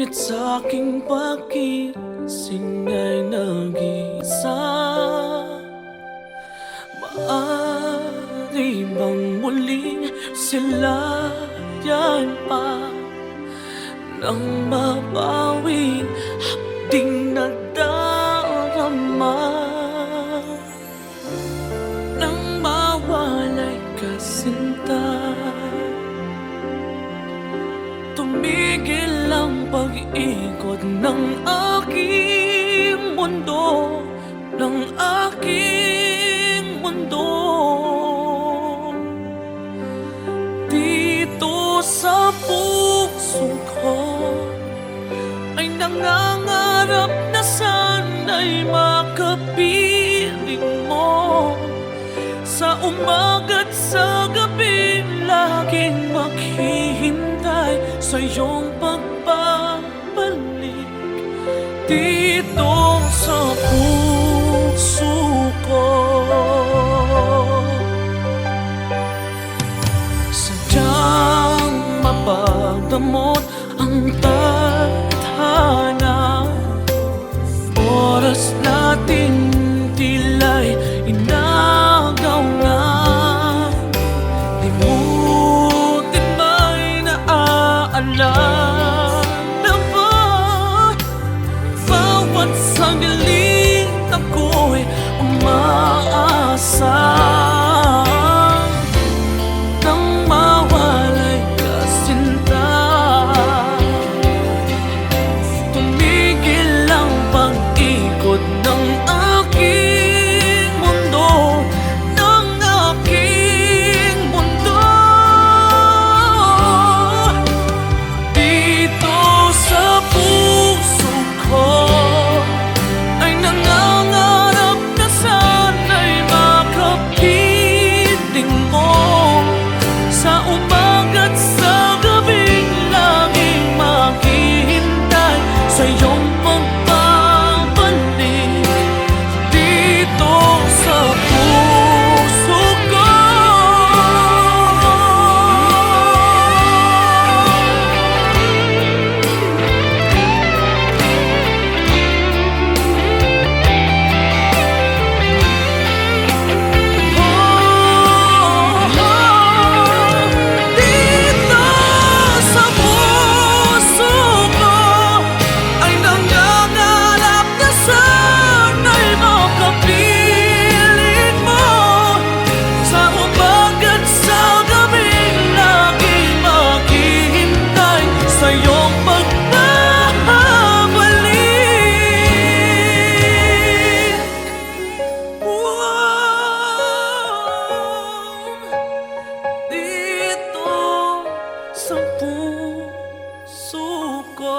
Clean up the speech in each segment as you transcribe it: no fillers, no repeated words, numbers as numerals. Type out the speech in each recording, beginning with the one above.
Ngunit sa aking pagkising ay nag-iisa. Maaari bang muling silayan pa nang mabawing hapding nadarama? Nang mawalay ka sinta, tumigil ang pag-ikot ng aking mundo, ng aking mundo. Dito sa puso ko ay nangangarap na sana'y makapiling mo. Sa umaga't sa gabi, laging maghihintay sa iyong pagbabalik dito sa puso ko. Sadyang mapagdamot ang tadhana, oras natin tila'y inagaw na. Limutin ba'y naaalala ba? Bawat sandaling ako'y umaasa. Nang mawalay ka sinta, tumigil ang pag-ikot ng aking mundo, ng aking mundo. Dito sa puso ko ay nangangarap na sana'y makapiling mo. Sa umaga't sa gabing laging maghihintay sa iyong pagbabalik dito sa puso ko. Dito sa puso ko ay nangangarap na sana'y makapiling mo. Sa umaga't sa gabing laging maghihintay sa iyong pagbabalik. Dito sa puso ko.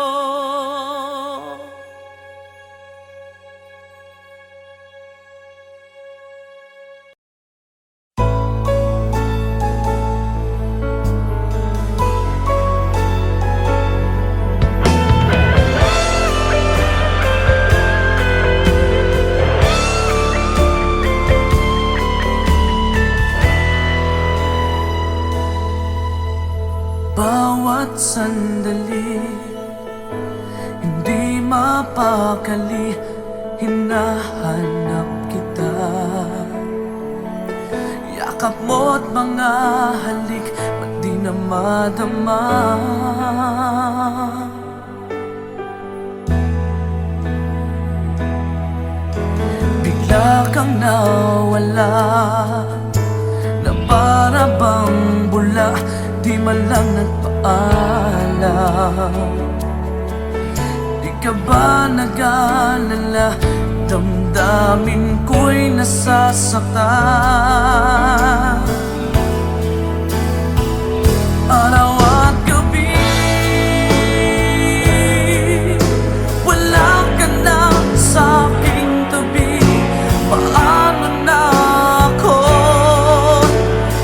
Bawat sandali, hindi mapakali, hinahanap kita. Yakap mo't mga halik, ba't di na madama? Bigla kang nawala, na para bang bula, di man lang nagpaalam. Di ka ba nag-alala, damdamin ko'y nasasaktan. Araw at gabi, wala ka na sa aking tabi. Paano na ako?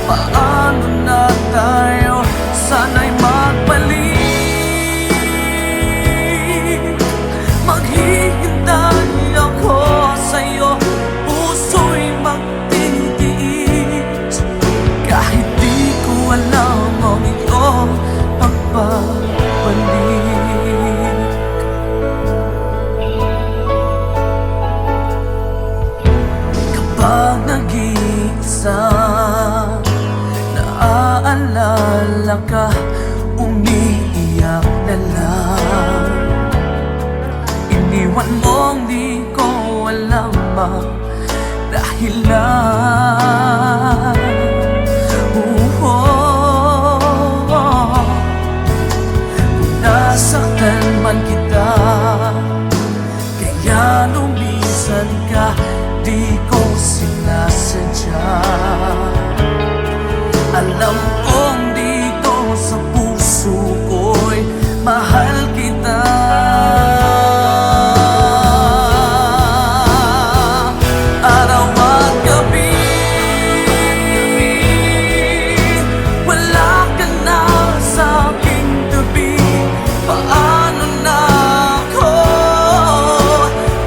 Paano na tayo? Sana'y magbalik. Maghihintay ako sa'yo, puso'y magtitiis. Kahit di ko alam ang iyong na ka, umiiyak na lang. Iniwan mong di ko alam ang dahilan. Kung nasaktan man kita, kaya lumisan ka, di ko sinasadya. Alam kong dito sa puso ko'y mahal kita. Araw at gabi, wala ka na sa aking tabi. Paano na ako?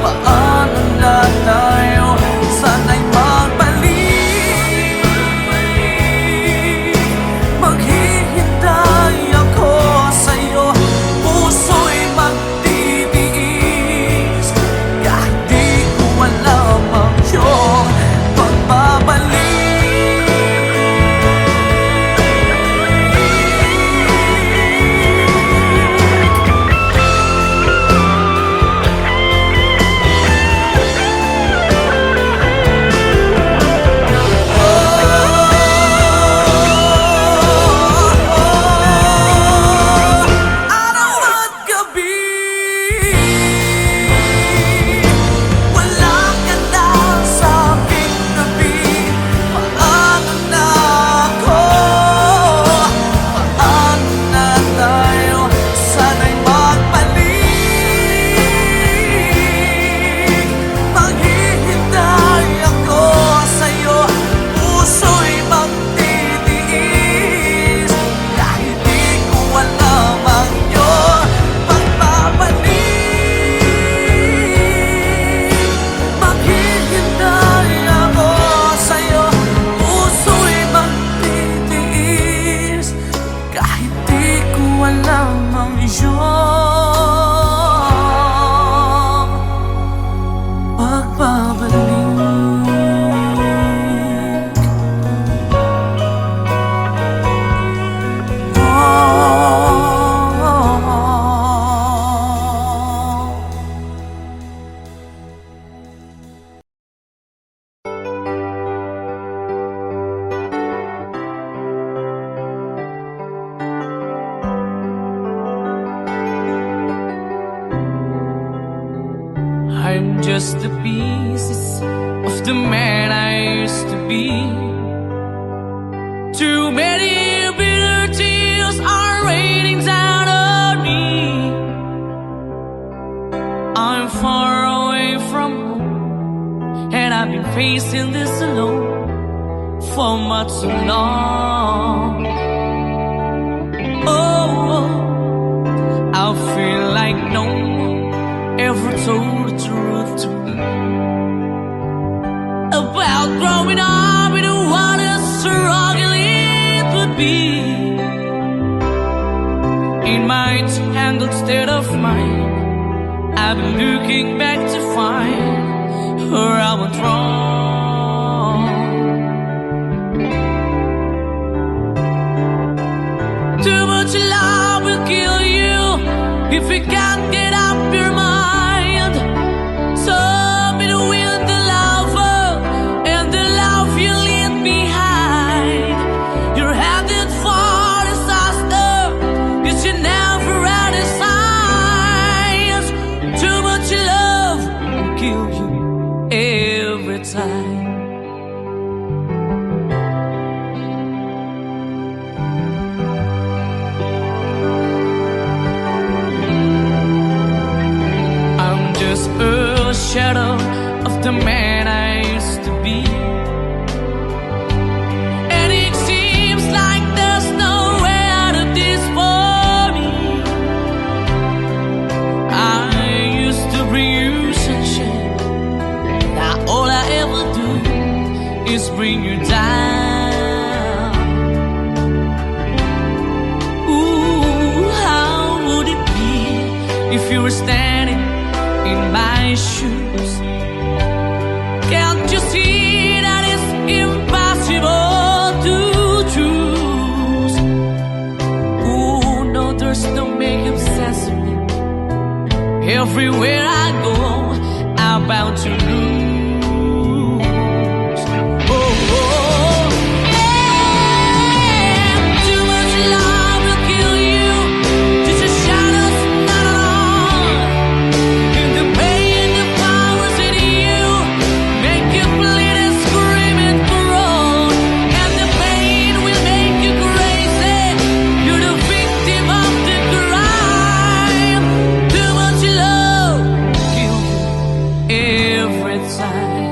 Paano na tayo? Sana'y magbalik. Maghihintay ako sa'yo, puso'y magtitiis. Kahit di ko alam ang iyong pagbabalik. Araw at gabi, wala ka na sa aking tabi. Paano na ako? Paano na tayo? Sana'y magbalik. Maghihintay ako sa'yo, puso'y magtitiis. Kahit di ko alam ang iyong pagbabalik. Maghihintay ako sa'yo, puso'y magtitiis. Kahit di ko alam ang iyong pagbabalik. I'm just the pieces of the man I used to be. Too many bitter tears are raining down on me. I'm far away from home, and I've been facing this alone for much too long. Oh, I feel like no one ever told the truth to me about growing up in what a struggle it would be. In my tangled state of mind, I've been looking back to find where I went wrong. Too much love will kill you if you can't get up your mind. So be with the lover and the love you leave behind. You're headed for disaster, 'cause you never had a signs. Too much love will kill you every time. A shadow of the man I used to be, and it seems like there's no way out of this for me. I used to bring you sunshine, now all I ever do is bring you down. Ooh, how would it be if you were standing in my shoes? Can't you see that it's impossible to choose? Everywhere I go, I'm bound to lose. Oh, oh, yeah. Too much love will kill you. Just a shadow's not on. And the pain, the powers in you make you bleed and scream and groan. And the pain will make you crazy. You're the victim of the crime. Too much love kill you every time.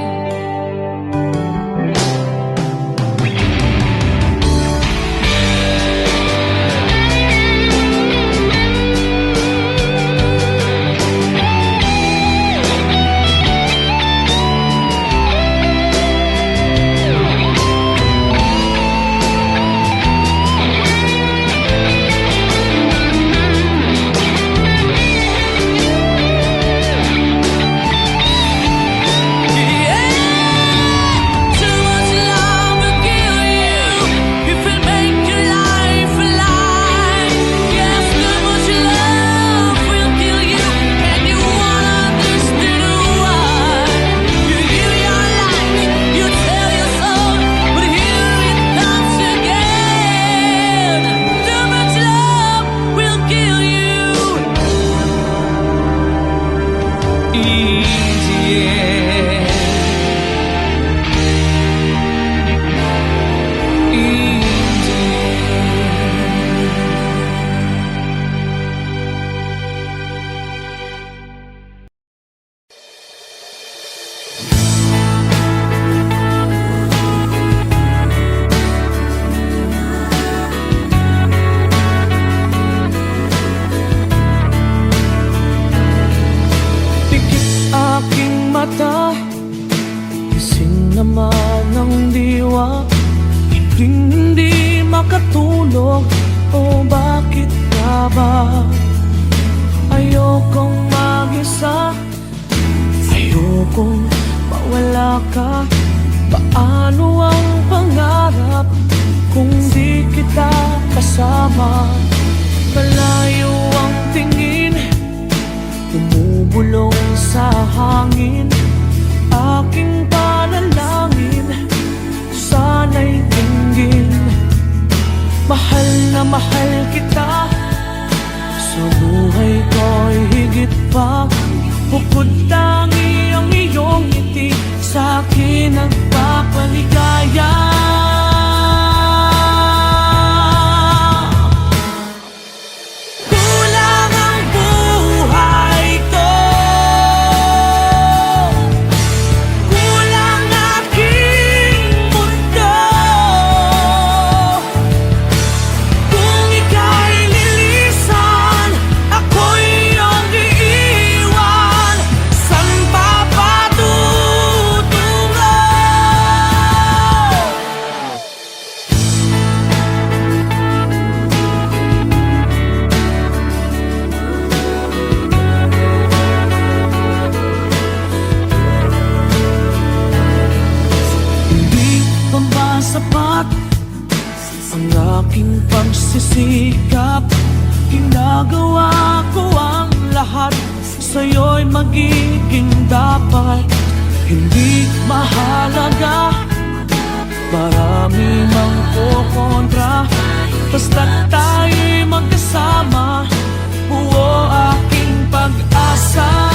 Gising naman ng diwa, hindi makatulog. O bakit nga ba? Ayokong mag-isa, ayokong mawala ka. Paano ang pangarap kung di kita kasama? Malayo ang tingin, bumubulong sa hangin. Aking panalangin, sana'y tinggin. Mahal na mahal kita, sa buhay ko'y higit pa. Bukod tangi ang iyong ngiti, sa akin nagpapaligaya. Sapat ang aking pagsisikap, ginagawa ko ang lahat, sa'yo'y magiging dapat. Hindi mahalaga, marami mang kukontra, basta't tayo'y magkasama, buo aking pag-asa.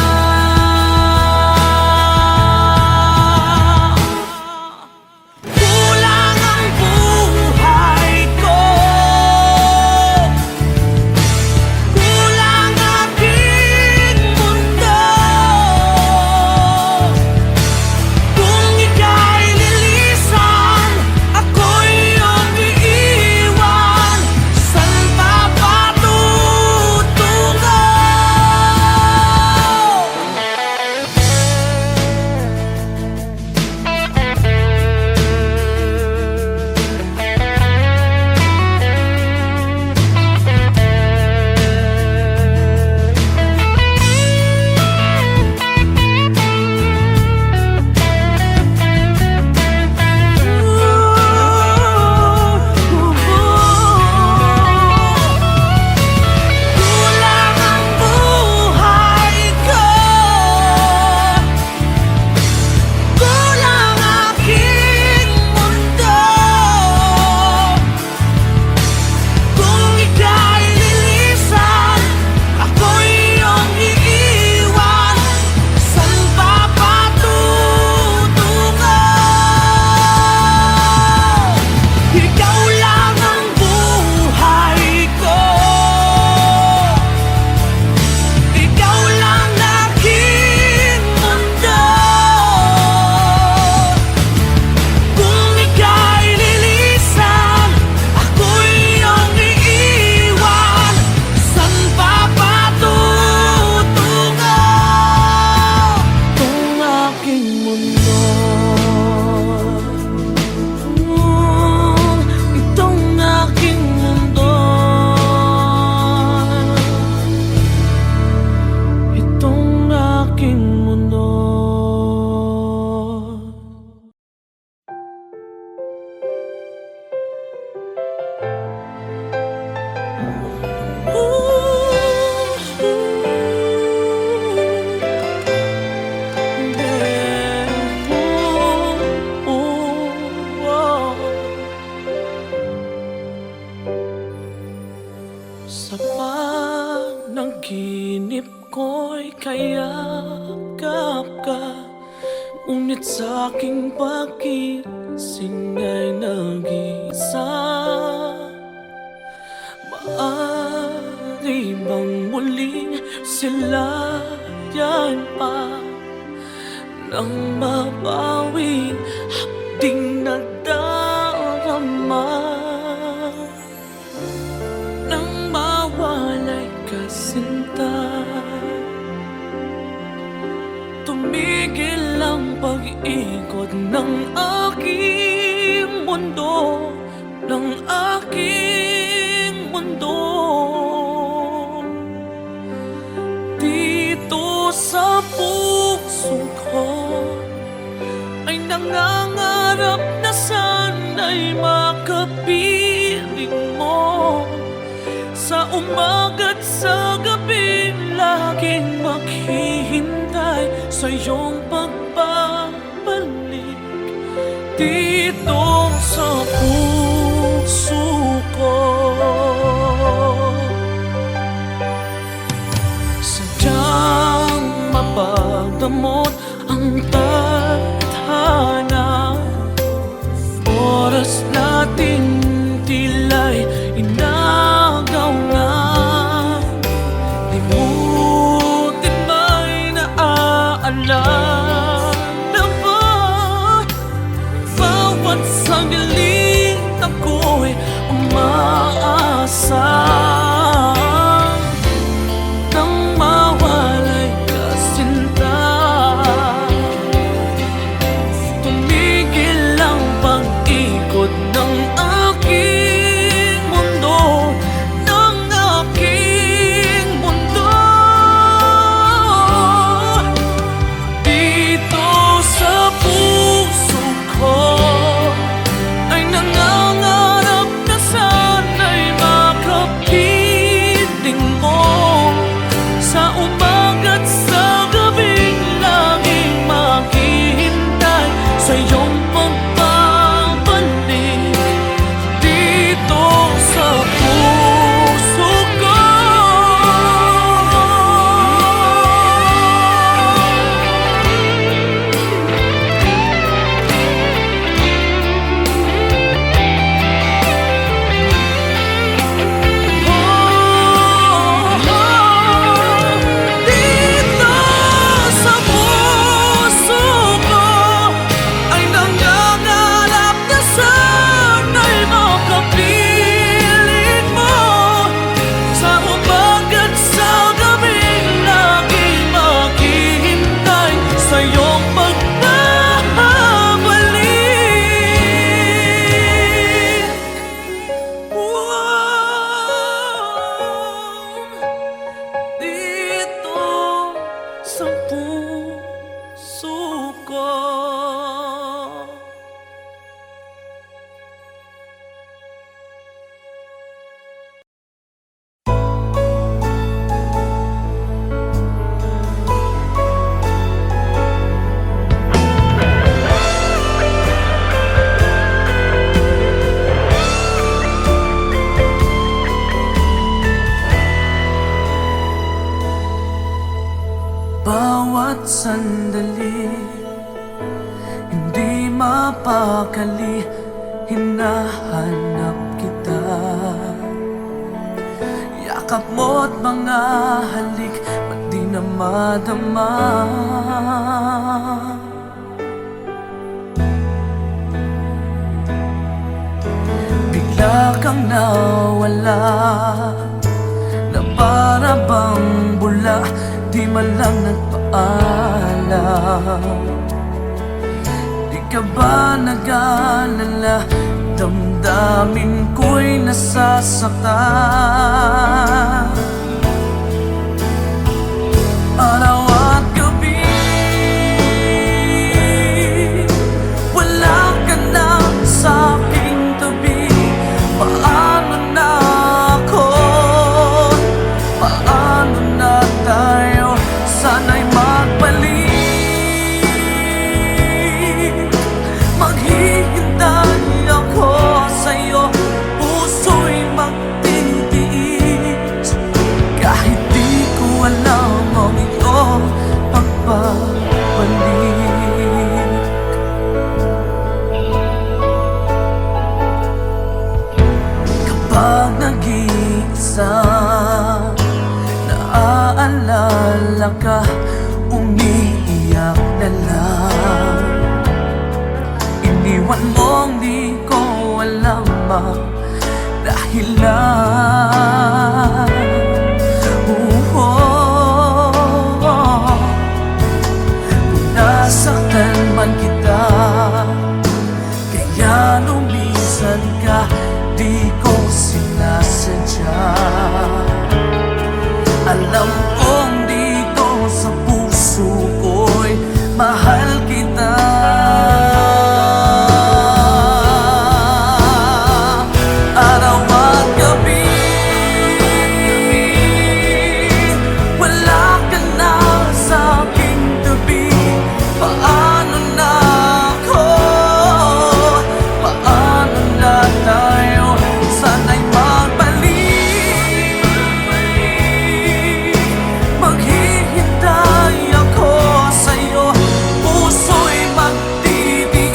yakap ka, ngunit sa'king pagising ay nag-iisa. Maaari bang muling silayan pa nang mabawi hapding nadarama? Nang mawalay ka sinta, tumigil ang pag-ikot ng aking mundo, ng aking mundo. Dito sa puso ko ay nangangarap na sana'y makapiling mo. Sa umaga't sa gabi, laging maghihintay sa iyong pagbabalik. Dito sa puso ko, sadyang mapagdamot ang tadhana. Oras natin tila'y inagaw na. Limutin ba'y naaalala ba? Bawat sandali ako'y umaasa. Nang mawalay ka sinta, tumigil ang pag-ikot ng aking mundo, ng aking mundo. Dito sa puso ko ay nangangarap na sana'y makapiling mo. Sa umaga't sa gabing laging maghihintay sa iyong pagbabalik. Dito sa puso ko, dito sa puso ko ay nangangarap na sana'y makapiling mo. Sa umaga't sa gabing laging maghihintay sa iyong pagbabalik. Dito sa puso ko. Bawat sandali, hindi mapakali, hinahanap kita. Yakap mo't mga halik, ba't di na madama? Bigla kang nawala, na para bang bula, di man lang nagpaalam. Di ka ba nag-alala, damdamin ko'y nasasaktan. Araw at gabi, wala ka na sa'king tabi. Paano na ako? Paano na tayo? Sana'y magbalik. Maghihintay ako sa'yo, puso'y magtitiis. magbabalik. Kapag nag-iisa, naaalala ka, umiiyak na lang. Iniwan mong di ko alam ang dahilan. Kung nasaktan man kita, kaya lumisan ka, di ko sinasadya. Alam kong dito sa puso ko'y mahal kita. Araw at gabi, wala ka na sa aking tabi. Paano na ako? Paano na tayo? Sana'y magbalik. Maghihintay ako sa'yo, puso'y magtitiis.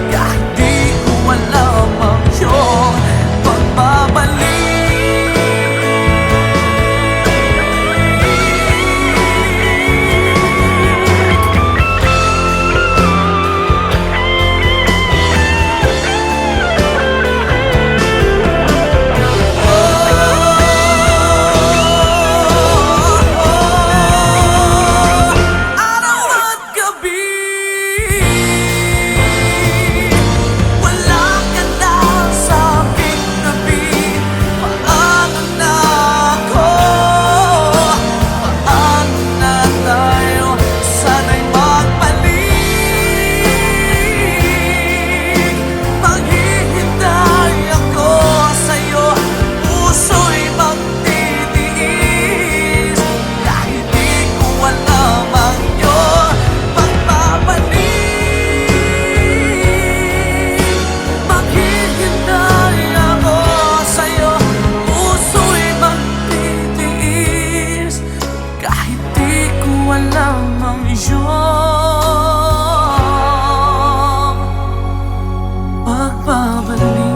Kahit di ko alam ang iyong pagbabalik. Araw at gabi, wala ka na sa aking tabi. Paano na ako? Paano na tayo? Sana'y magbalik. Maghihintay ako sa'yo, puso'y magtitiis. Kahit di ko alam ang iyong pagbabalik. Maghihintay ako sa'yo, puso'y magtitiis. Kahit di ko alam ang iyong pagbabalik.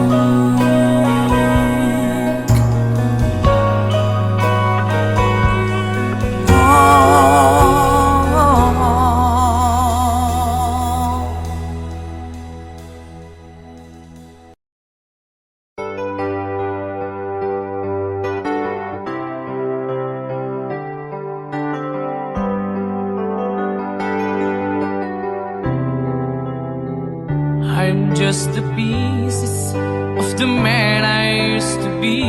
I'm just the pieces of the man I used to be.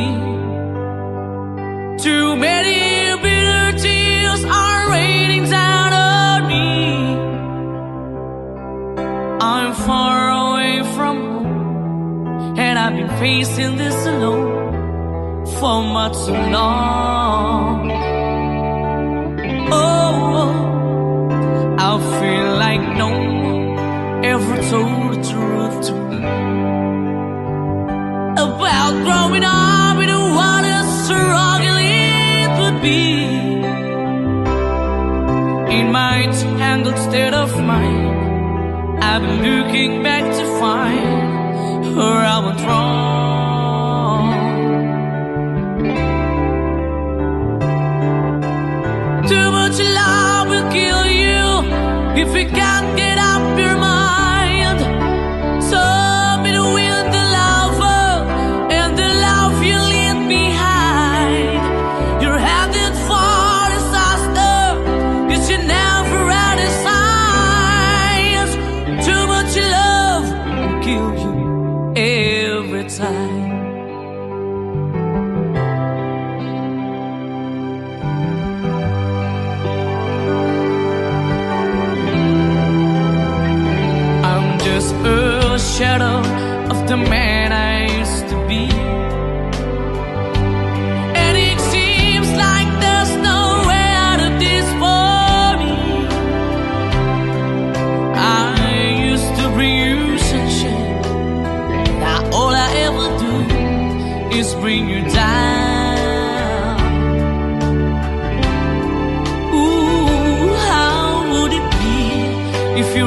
Too many bitter tears are raining down on me. I'm far away from home, and I've been facing this alone for much too long. Oh, I feel like no one ever told the truth to me about growing up in what a struggle it would be. In my tangled state of mind, I've been looking back to find where I went wrong. Too much love will kill you if you can't get up your mind. Some it will the lover and the love you leave behind. You're headed for disaster, 'cause you never had a signs. Too much love will kill you every time.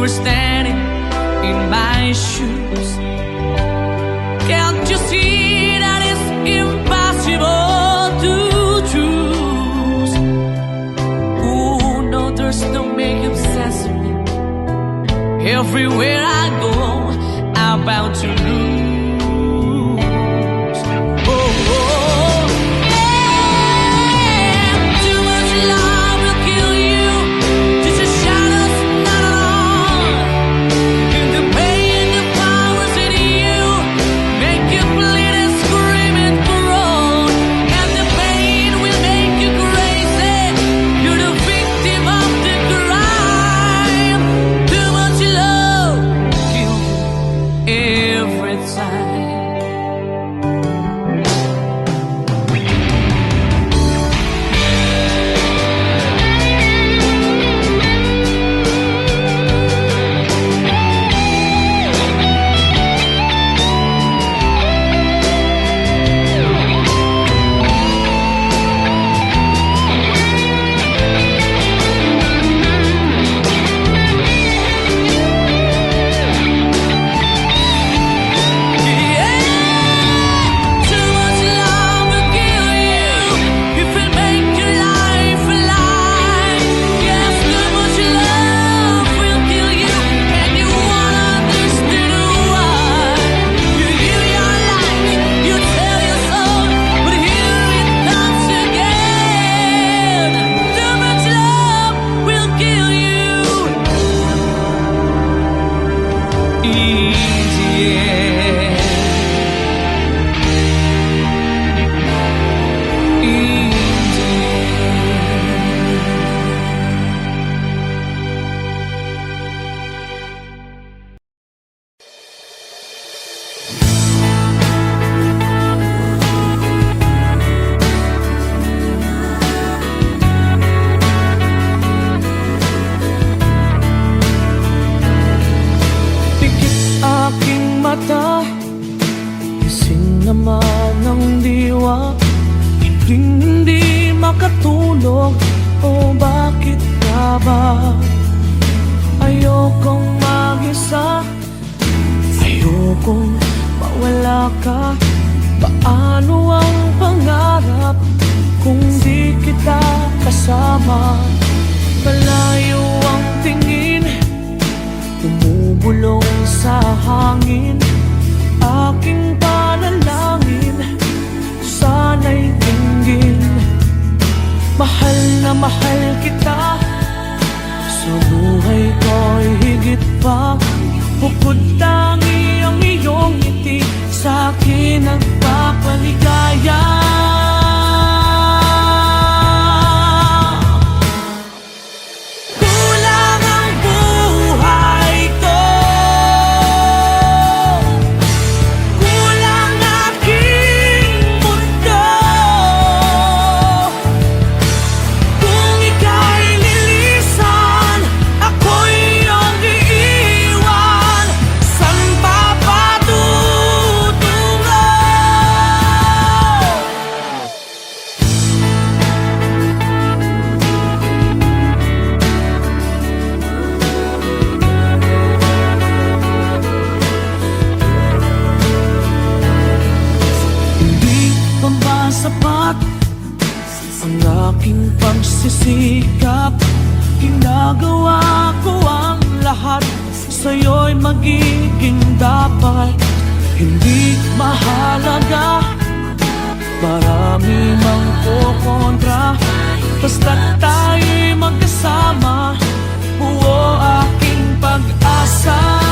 were standing in my shoes. Can't you see that it's impossible to choose? Oh no, there's no making sense of me. Everywhere I go, I'm bound to lose. Gising naman ng diwa, hindi makatulog. O bakit ka ba? Ayokong mag-isa, ayokong mawala ka. Paano ang pangarap kung di kita kasama? Malayo ang tingin, bumubulong sa hangin. Aking panalangin, sana'y tinggin. Mahal na mahal kita, sa buhay ko'y higit pa. Bukod tangi ang iyong ngiti, sa akin nagpapaligaya. Sapat ang aking pagsisikap, ginagawa ko ang lahat, sa'yo'y magiging dapat. Hindi mahalaga, marami mang kukontra, basta't tayo'y magkasama. Buo aking pag-asa.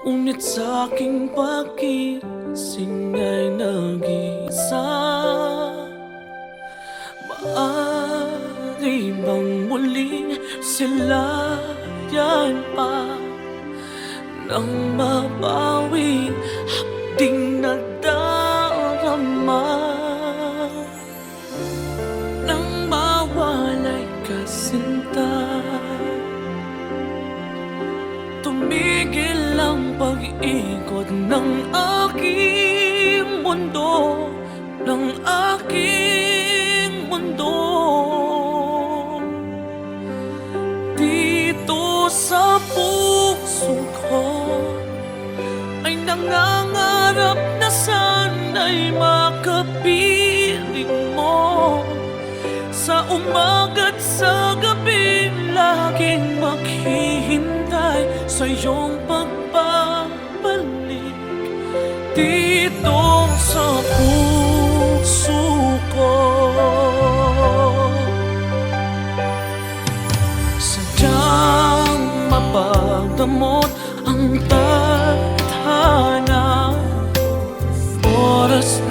Ngunit sa aking pagising ay nag-iisa. Maaari bang muling silayan pa nang mabawi hapding nadarama? Nang mawalay ka sinta, tumigil ang pag-ikot ng aking mundo, ng aking mundo. Dito sa puso ko ay nangangarap na sana'y makapiling mo. Sa umaga't sa gabi, laging maghihintay sa iyong pagbabalik. Dito sa puso ko, sadyang mapagdamot ang tadhana. Oras